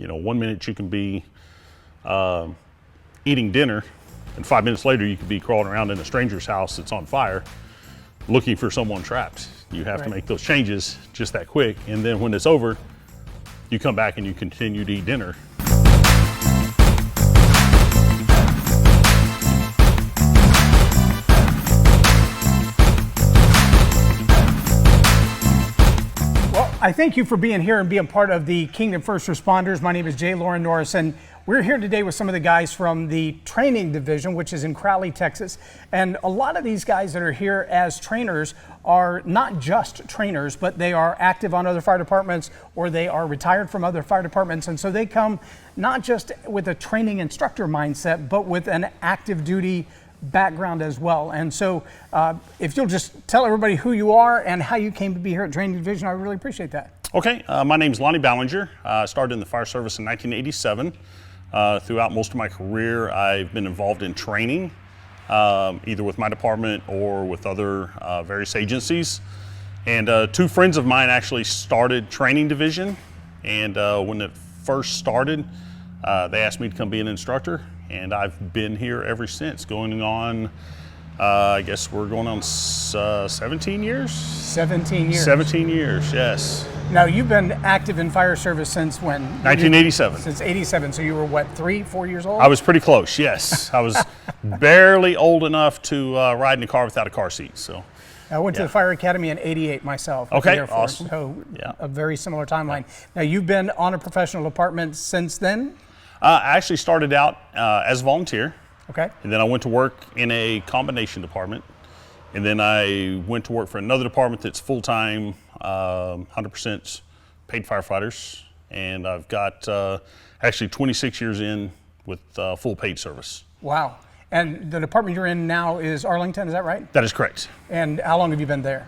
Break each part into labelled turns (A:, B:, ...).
A: You know, 1 minute you can be eating dinner, and 5 minutes later you could be crawling around in a stranger's house that's on fire looking for someone trapped. You have to make those changes just that quick, and then when it's over, you come back and you continue to eat dinner.
B: I thank you for being here and being part of the Kingdom First Responders. My name is J. Lauren Norris, and we're here today with some of the guys from the training division, which is in Crowley, Texas. And a lot of these guys that are here as trainers are not just trainers, but they are active on other fire departments, or they are retired from other fire departments. And so they come not just with a training instructor mindset, but with an active duty background as well. And so if you'll just tell everybody who you are and how you came to be here at Training Division, I really appreciate that.
A: Okay, my name is Lonnie Ballenger. I started in the fire service in 1987. Throughout most of my career, I've been involved in training, either with my department or with other various agencies. And two friends of mine actually started Training Division. And when it first started, they asked me to come be an instructor. And I've been here ever since, going on, I guess we're going on 17 years?
B: 17 years.
A: 17 years, yes.
B: Now, you've been active in fire service since when?
A: 1987.
B: Since 87, so you were what, 3-4 years old?
A: I was pretty close, yes. I was barely old enough to ride in a car without a car seat, so.
B: I went to the Fire Academy in 88 myself.
A: Okay,
B: Air Force,
A: awesome.
B: So a very similar timeline. Now, you've been on a professional department since then?
A: I actually started out as a volunteer.
B: Okay.
A: And then I went to work in a combination department. And then I went to work for another department that's full-time, 100% paid firefighters. And I've got actually 26 years in with full paid service.
B: Wow. And the department you're in now is Arlington, is that right?
A: That is correct.
B: And how long have you been there?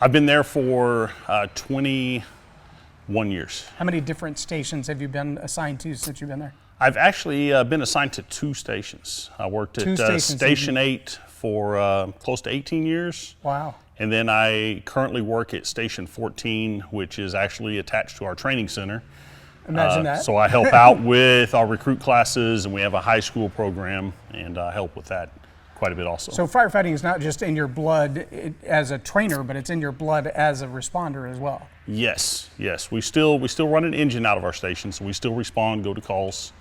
A: I've been there for 21 years.
B: How many different stations have you been assigned to since you've been there?
A: I've actually been assigned to 2 stations. I worked at Station 8 for close to 18 years.
B: Wow.
A: And then I currently work at Station 14, which is actually attached to our training center.
B: Imagine that.
A: So I help out with our recruit classes, and we have a high school program, and I help with that quite a bit also.
B: So firefighting is not just in your blood as a trainer, but it's in your blood as a responder as well.
A: Yes, yes. We still run an engine out of our station, so we still respond, go to calls.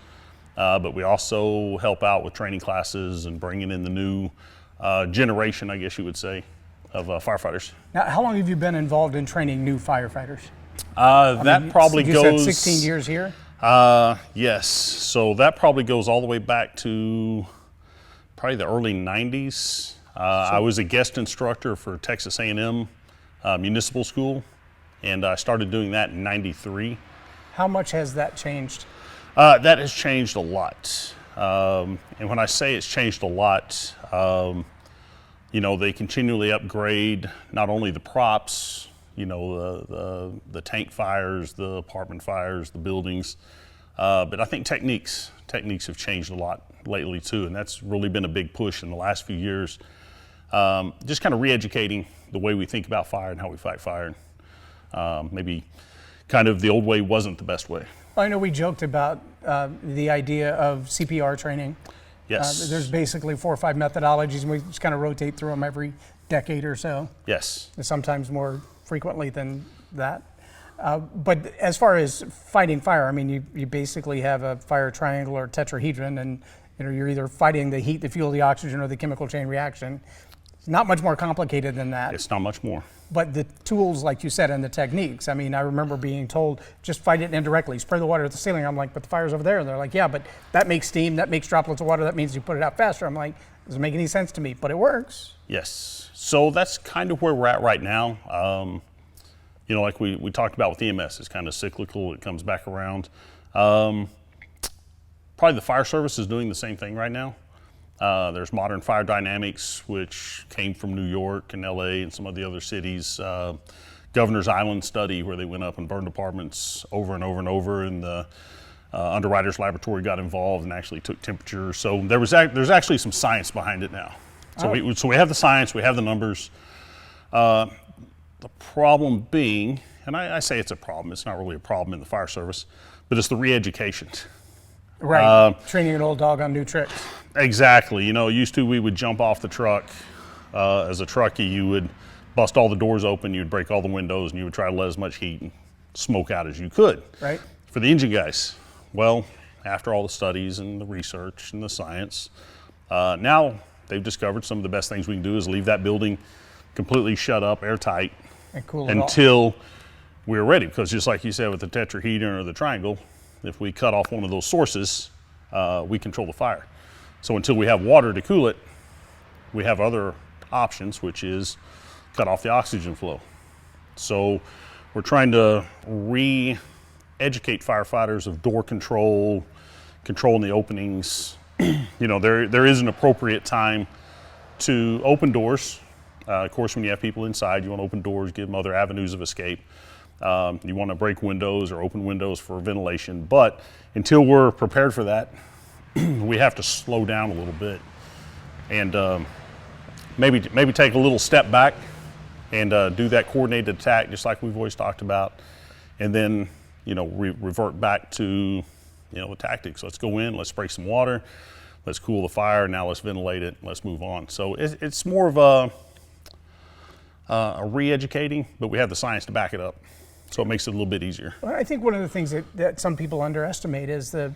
A: But we also help out with training classes and bringing in the new generation, I guess you would say, of firefighters.
B: Now, how long have you been involved in training new firefighters?
A: You
B: said 16 years here?
A: Yes. So that probably goes all the way back to probably the early 90s. I was a guest instructor for Texas A&M Municipal School, and I started doing that in 93.
B: How much has that changed?
A: That has changed a lot. And when I say it's changed a lot, you know, they continually upgrade not only the props, you know, the tank fires, the apartment fires, the buildings, but I think techniques have changed a lot lately too, and that's really been a big push in the last few years. Just kind of re-educating the way we think about fire and how we fight fire. Maybe kind of the old way wasn't the best way.
B: I know we joked about the idea of CPR training.
A: Yes.
B: There's basically 4 or 5 methodologies, and we just kind of rotate through them every decade or so.
A: Yes.
B: Sometimes more frequently than that. But as far as fighting fire, I mean, you basically have a fire triangle or tetrahedron, and you know, you're either fighting the heat, the fuel, the oxygen, or the chemical chain reaction. It's not much more complicated than that.
A: It's not much more.
B: But the tools, like you said, and the techniques, I mean, I remember being told, just fight it indirectly, spray the water at the ceiling. I'm like, but the fire's over there. And they're like, yeah, but that makes steam, that makes droplets of water, that means you put it out faster. I'm like, doesn't make any sense to me, but it works.
A: Yes. So that's kind of where we're at right now. You know, like we talked about with EMS, it's kind of cyclical, it comes back around. Probably the fire service is doing the same thing right now. There's modern fire dynamics, which came from New York and LA and some of the other cities. Governor's Island study, where they went up and burned apartments over and over and over, and the underwriters laboratory got involved and actually took temperature. So there's actually some science behind it now. So, we have the science, we have the numbers. The problem being, and I say it's a problem, it's not really a problem in the fire service, but it's the re-education.
B: Right. Training an old dog on new tricks.
A: Exactly. Used to we would jump off the truck. As a truckie, you would bust all the doors open, you would break all the windows, and you would try to let as much heat and smoke out as you could.
B: Right.
A: For the engine guys, well, after all the studies and the research and the science, now they've discovered some of the best things we can do is leave that building completely shut up, airtight,
B: And cool it
A: until we're ready. Because just like you said with the tetrahedron or the triangle, if we cut off one of those sources, we control the fire. So until we have water to cool it, we have other options, which is cut off the oxygen flow. So we're trying to re-educate firefighters of door control, controlling the openings. There is an appropriate time to open doors. Of course, when you have people inside, you want to open doors, give them other avenues of escape. You want to break windows or open windows for ventilation. But until we're prepared for that, we have to slow down a little bit and maybe take a little step back and do that coordinated attack, just like we've always talked about, and then revert back to the tactics. Let's go in, let's spray some water, let's cool the fire. Now let's ventilate it. Let's move on. So it's more of a re-educating, but we have the science to back it up, so it makes it a little bit easier.
B: Well, I think one of the things that some people underestimate is the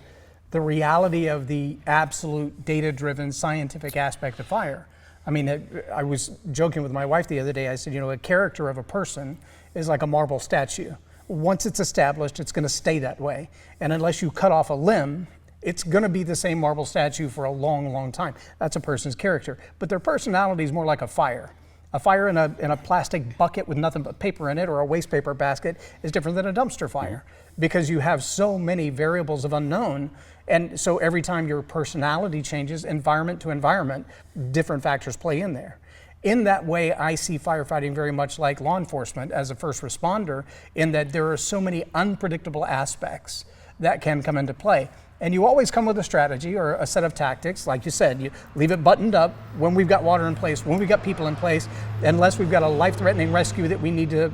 B: reality of the absolute data-driven scientific aspect of fire. I mean, I was joking with my wife the other day. I said, a character of a person is like a marble statue. Once it's established, it's going to stay that way. And unless you cut off a limb, it's going to be the same marble statue for a long, long time. That's a person's character. But their personality is more like a fire. A fire in a plastic bucket with nothing but paper in it, or a waste paper basket, is different than a dumpster fire, because you have so many variables of unknown. And so every time your personality changes, environment to environment, different factors play in there. In that way, I see firefighting very much like law enforcement as a first responder, in that there are so many unpredictable aspects that can come into play. And you always come with a strategy or a set of tactics. Like you said, you leave it buttoned up when we've got water in place, when we've got people in place, unless we've got a life-threatening rescue that we need to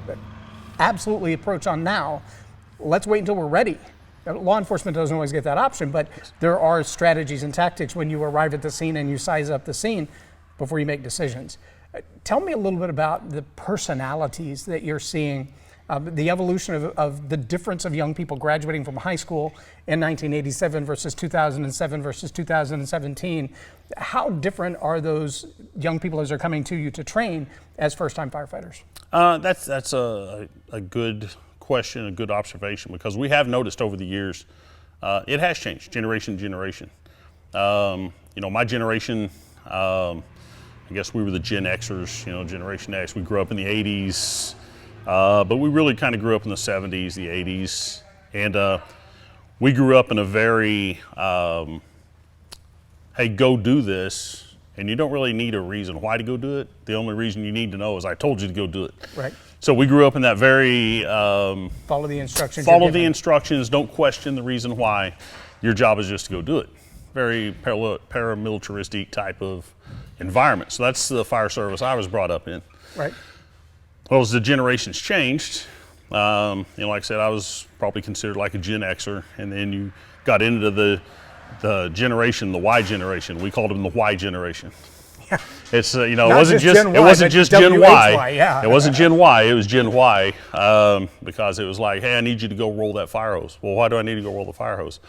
B: absolutely approach on now. Let's wait until we're ready. Law enforcement doesn't always get that option, but there are strategies and tactics when you arrive at the scene and you size up the scene before you make decisions. Tell me a little bit about the personalities that you're seeing, the evolution of the difference of young people graduating from high school in 1987 versus 2007 versus 2017. How different are those young people as they're coming to you to train as first-time firefighters?
A: That's a good question, a good observation, because we have noticed over the years it has changed generation to generation. My generation, I guess we were the Gen Xers, Generation X. We grew up in the 80s, but we really kind of grew up in the 70s, the 80s, and we grew up in a very, hey, go do this, and you don't really need a reason why to go do it. The only reason you need to know is I told you to go do it.
B: Right.
A: So we grew up in that very
B: follow the instructions.
A: Follow the instructions. Don't question the reason why. Your job is just to go do it. Very paramilitaristic type of environment. So that's the fire service I was brought up in.
B: Right.
A: Well, as the generations changed, like I said, I was probably considered like a Gen Xer, and then you got into the generation, the Y generation. We called them the Y generation.
B: Yeah.
A: It's it wasn't just Gen Y.
B: Yeah.
A: It wasn't Gen Y. It was Gen Y because it was like, hey, I need you to go roll that fire hose. Well, why do I need to go roll the fire hose?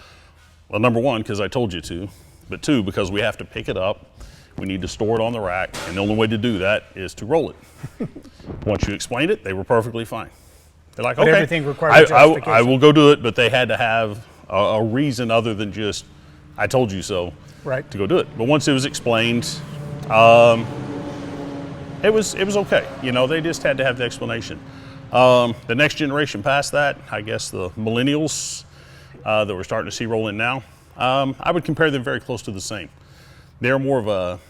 A: Well, number one, because I told you to, but two, because we have to pick it up. We need to store it on the rack, and the only way to do that is to roll it. Once you explained it, they were perfectly fine. They're like,
B: but
A: okay,
B: everything required justification.
A: I will go do it, but they had to have a reason other than just, I told you so,
B: right,
A: to go do it. But once it was explained, it was okay. They just had to have the explanation. The next generation past that, I guess the millennials that we're starting to see roll in now, I would compare them very close to the same. They're more of a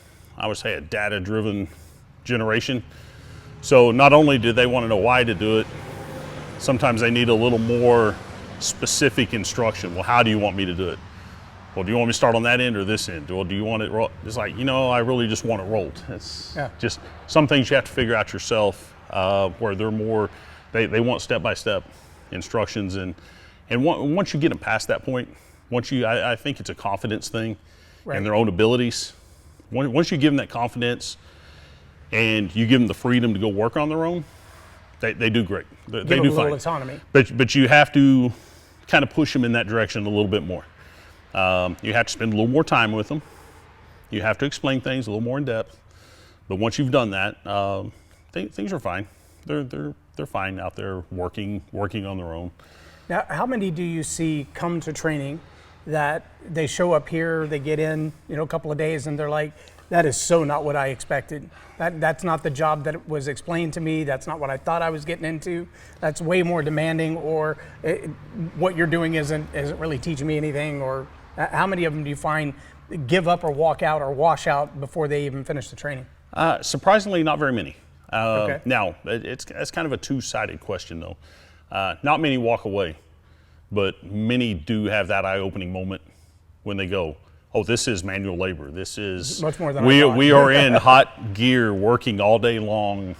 A: data-driven generation. So not only do they want to know why to do it, sometimes they need a little more specific instruction. Well, how do you want me to do it? Well, do you want me to start on that end or this end? Well, do you want it rolled? It's like, I really just want it rolled. It's just some things you have to figure out yourself, where they're more, they want step-by-step instructions, and And once you get them past that point, I think it's a confidence thing
B: Right.
A: in their own abilities. Once you give them that confidence and you give them the freedom to go work on their own, they do great. They
B: Give
A: do
B: them a little
A: fine.
B: autonomy.
A: But you have to kind of push them in that direction a little bit more. You have to spend a little more time with them. You have to explain things a little more in depth. But once you've done that, things are fine. They're fine out there working on their own.
B: Now, how many do you see come to training that they show up here, they get in, a couple of days, and they're like, that is so not what I expected. That's not the job that was explained to me. That's not what I thought I was getting into. That's way more demanding, or what you're doing isn't really teaching me anything. Or how many of them do you find give up or walk out or wash out before they even finish the training?
A: Surprisingly, not very many.
B: Okay.
A: Now, it's kind of a two-sided question, though. Not many walk away, but many do have that eye-opening moment when they go, oh, this is manual labor. This is
B: much more than I thought.
A: We are in hot gear working all day long,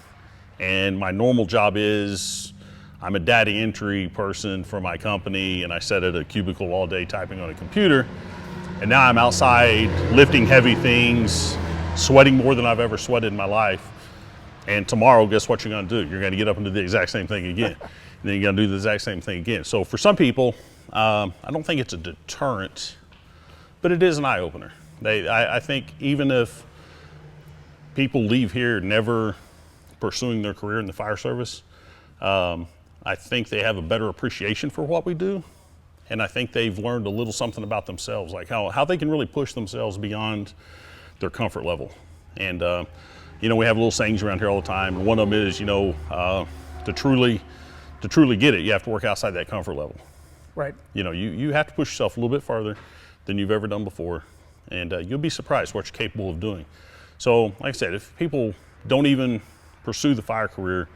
A: and my normal job is I'm a data entry person for my company, and I sit at a cubicle all day typing on a computer, and now I'm outside lifting heavy things, sweating more than I've ever sweated in my life. And tomorrow, guess what you're going to do? You're going to get up and do the exact same thing again. And then you're going to do the exact same thing again. So for some people, I don't think it's a deterrent, but it is an eye-opener. I think even if people leave here never pursuing their career in the fire service, I think they have a better appreciation for what we do. And I think they've learned a little something about themselves, like how they can really push themselves beyond their comfort level. And we have little sayings around here all the time. And one of them is, to truly get it, you have to work outside that comfort level.
B: Right.
A: You have to push yourself a little bit farther than you've ever done before, and you'll be surprised what you're capable of doing. So, like I said, if people don't even pursue the fire career,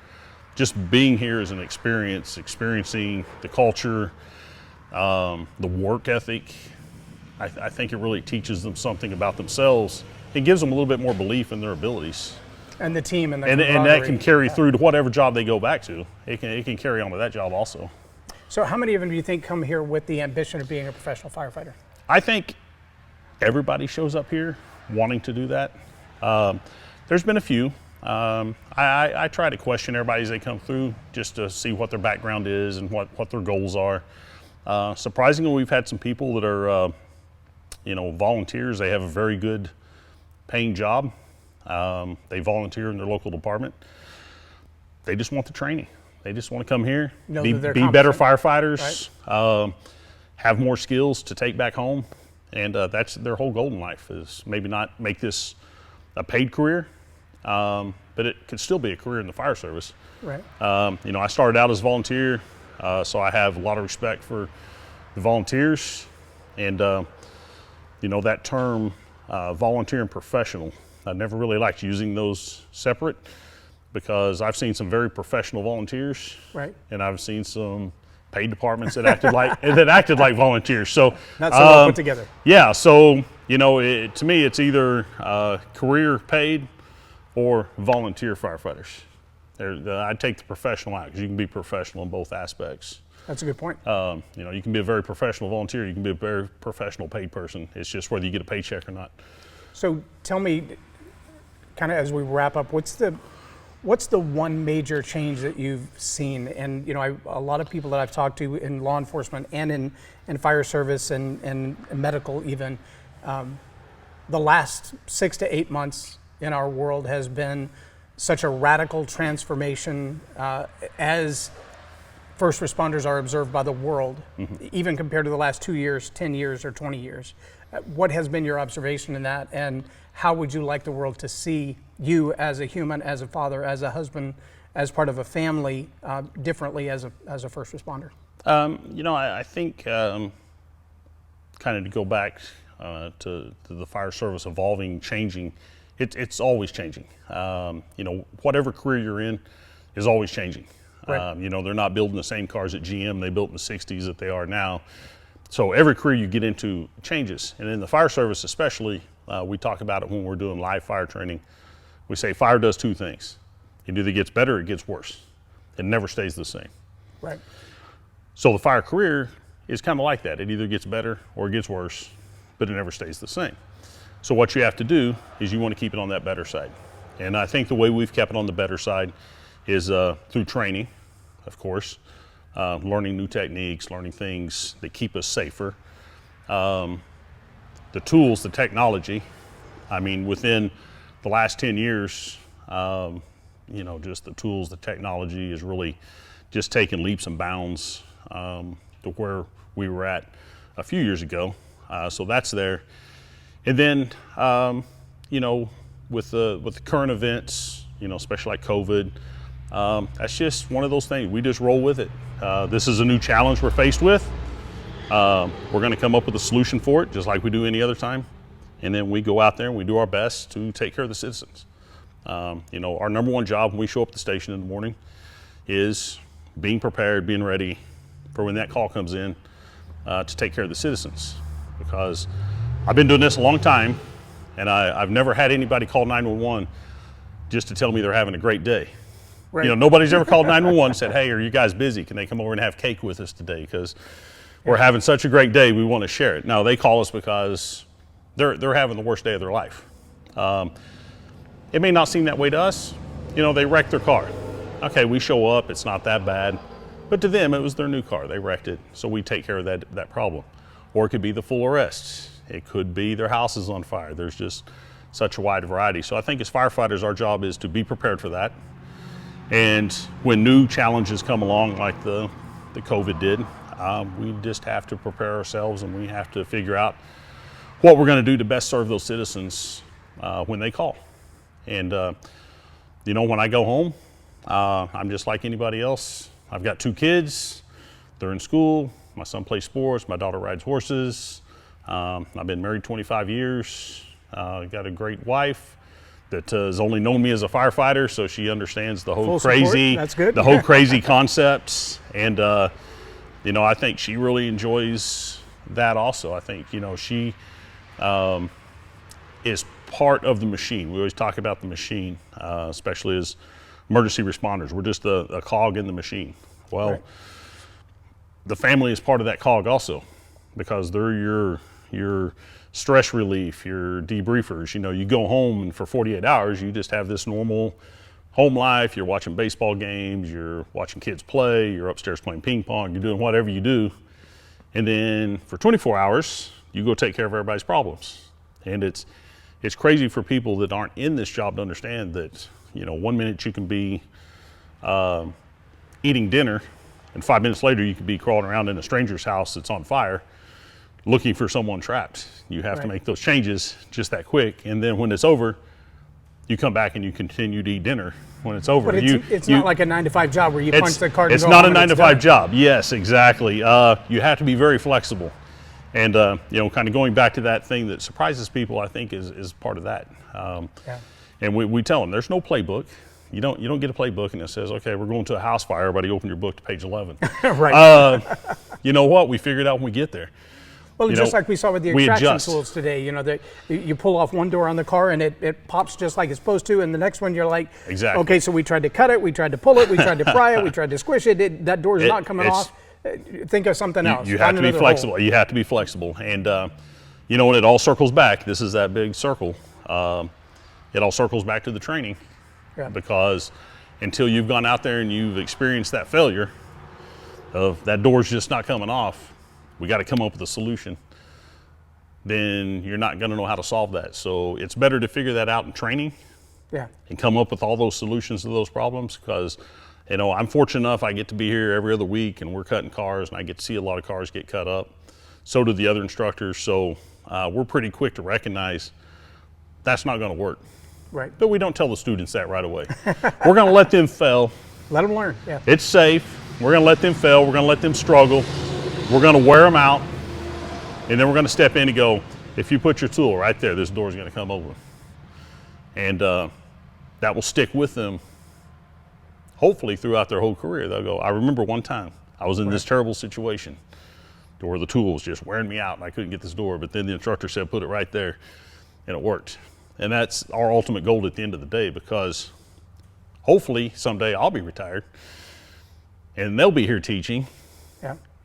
A: just being here is an experience, experiencing the culture, the work ethic, I think it really teaches them something about themselves. It gives them a little bit more belief in their abilities.
B: And the team and the
A: and that
B: camaraderie.
A: can carry through to whatever job they go back to. It can carry on to that job also.
B: So how many of them do you think come here with the ambition of being a professional firefighter?
A: I think everybody shows up here wanting to do that. There's been a few. I try to question everybody as they come through just to see what their background is and what their goals are. Surprisingly, we've had some people that are volunteers. They have a very good paying job. They volunteer in their local department. They just want the training. They just want to come here, be better firefighters, have more skills to take back home. And that's their whole goal in life, is maybe not make this a paid career, but it could still be a career in the fire service.
B: Right.
A: I started out as a volunteer, so I have a lot of respect for the volunteers. And, that term, volunteer and professional, I never really liked using those separate, because I've seen some very professional volunteers,
B: Right.
A: and I've seen some paid departments that acted like volunteers. So
B: Not so well put together.
A: Yeah. So to me, it's either career paid or volunteer firefighters. I'd take the professional out, because you can be professional in both aspects.
B: That's a good point.
A: You can be a very professional volunteer. You can be a very professional paid person. It's just whether you get a paycheck or not.
B: So tell me, kind of as we wrap up, what's the one major change that you've seen? And a lot of people that I've talked to in law enforcement and in fire service and medical even, the last 6 to 8 months in our world has been such a radical transformation as first responders are observed by the world, even compared to the last 2 years, 10 years, or 20 years. What has been your observation in that, and how would you like the world to see you as a human, as a father, as a husband, as part of a family, differently as a first responder?
A: I think kind of to go back to the fire service evolving, changing, it's always changing. Whatever career you're in is always changing.
B: Right.
A: They're not building the same cars at GM they built in the 60s that they are now. So every career you get into changes. And in the fire service especially, we talk about it when we're doing live fire training. We say fire does two things. It either gets better or it gets worse. It never stays the same.
B: Right.
A: So the fire career is kind of like that. It either gets better or it gets worse, but it never stays the same. So what you have to do is you want to keep it on that better side. And I think the way we've kept it on the better side is through training, of course, learning new techniques, learning things that keep us safer. The tools, the technology, I mean, within the last 10 years, you know, just the tools, the technology is really just taking leaps and bounds to where we were at a few years ago. So that's there. And then, you know, with the current events, you know, especially like COVID, that's just one of those things. We just roll with it. This is a new challenge we're faced with. We're going to come up with a solution for it, just like we do any other time. And then we go out there and we do our best to take care of the citizens. You know, our number one job when we show up at the station in the morning is being prepared, being ready for when that call comes in to take care of the citizens. Because I've been doing this a long time, and I've never had anybody call 911 just to tell me they're having a great day. Right. You know, nobody's ever called 911 and said, hey, are you guys busy? Can they come over and have cake with us today? Because we're having such a great day, we want to share it. No, they call us because they're having the worst day of their life. It may not seem that way to us. You know, they wrecked their car. Okay, we show up, it's not that bad. But to them, it was their new car. They wrecked it, so we take care of that problem. Or it could be the full arrest. It could be their house is on fire. There's just such a wide variety. So I think as firefighters, our job is to be prepared for that. And when new challenges come along, like the COVID did, we just have to prepare ourselves, and we have to figure out what we're going to do to best serve those citizens when they call. And you know, when I go home, I'm just like anybody else. I've got 2 kids. They're in school. My son plays sports. My daughter rides horses. I've been married 25 years. Got a great wife that has only known me as a firefighter, so she understands the whole crazy,
B: that's good.
A: the whole crazy concepts. And you know, I think she really enjoys that also. I think, you know, she is part of the machine. We always talk about the machine, especially as emergency responders. We're just a cog in the machine. Well, right. The family is part of that cog also, because they're your stress relief, your debriefers. You know, you go home and for 48 hours, you just have this normal home life. You're watching baseball games, you're watching kids play, you're upstairs playing ping pong, you're doing whatever you do. And then for 24 hours, you go take care of everybody's problems. And it's crazy for people that aren't in this job to understand that, you know, 1 minute you can be eating dinner, and 5 minutes later you could be crawling around in a stranger's house that's on fire looking for someone trapped. You have to make those changes just that quick. And then when it's over, you come back and you continue to eat dinner when it's over.
B: But it's not like a 9-to-5 job where you punch the card and
A: it's
B: go
A: not a
B: home and
A: 9-to-5 job. Yes, exactly. You have to be very flexible. And, you know, kind of going back to that thing that surprises people, I think is part of that. And we tell them there's no playbook. You don't get a playbook and it says, okay, we're going to a house fire. Everybody open your book to page 11.
B: Right.
A: You know what? We figure it out when we get there.
B: Well, just like we saw with the extraction tools today, you know, that you pull off one door on the car and it pops just like it's supposed to, and the next one you're like,
A: exactly.
B: Okay, so we tried to cut it, we tried to pull it, we tried to pry it, we tried to squish it. That door's not coming off. Think of something else.
A: You have to be flexible. You have to be flexible, and you know, when it all circles back, this is that big circle. It all circles back to the training, because until you've gone out there and you've experienced that failure of that door's just not coming off, we got to come up with a solution. Then you're not going to know how to solve that. So it's better to figure that out in training, and come up with all those solutions to those problems. Because, you know, I'm fortunate enough I get to be here every other week, and we're cutting cars, and I get to see a lot of cars get cut up. So do the other instructors. So we're pretty quick to recognize that's not going to work.
B: Right.
A: But we don't tell the students that right away. We're going to let them fail.
B: Let them learn. Yeah.
A: It's safe. We're going to let them fail. We're going to let them struggle. We're going to wear them out, and then we're going to step in and go, if you put your tool right there, this door's going to come over. And that will stick with them, hopefully, throughout their whole career. They'll go, I remember one time I was in this terrible situation where the tool was just wearing me out and I couldn't get this door, but then the instructor said, put it right there, and it worked. And that's our ultimate goal at the end of the day, because hopefully someday I'll be retired and they'll be here teaching.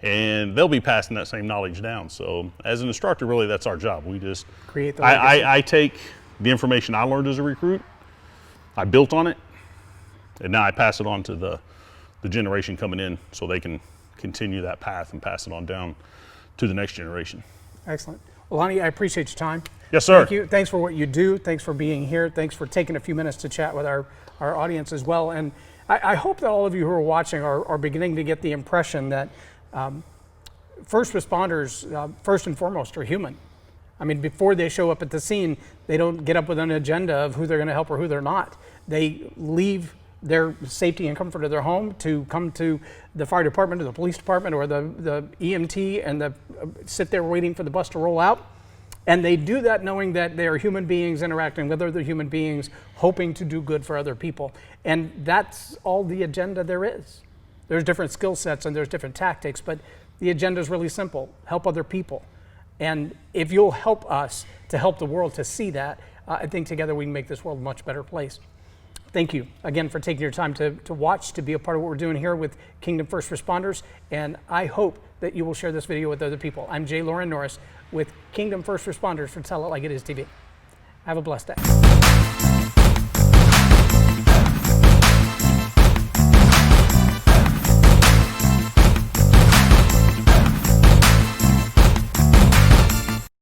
A: and they'll be passing that same knowledge down. So as an instructor, really, that's our job. We just
B: Create the legacy.
A: I take the information I learned as a recruit, I built on it, and now I pass it on to the generation coming in so they can continue that path and pass it on down to the next generation.
B: Excellent. Well, Lonnie, I appreciate your time.
A: Yes, sir.
B: Thank you. Thanks for what you do. Thanks for being here. Thanks for taking a few minutes to chat with our audience as well. And I hope that all of you who are watching are beginning to get the impression that first responders, first and foremost, are human. I mean, before they show up at the scene, they don't get up with an agenda of who they're going to help or who they're not. They leave their safety and comfort of their home to come to the fire department or the police department or the EMT and sit there waiting for the bus to roll out. And they do that knowing that they are human beings interacting with other human beings, hoping to do good for other people. And that's all the agenda there is. There's different skill sets and there's different tactics, but the agenda is really simple: help other people. And if you'll help us to help the world to see that, I think together we can make this world a much better place. Thank you again for taking your time to watch, to be a part of what we're doing here with Kingdom First Responders. And I hope that you will share this video with other people. I'm J. Lauren Norris with Kingdom First Responders for Tell It Like It Is TV. Have a blessed day.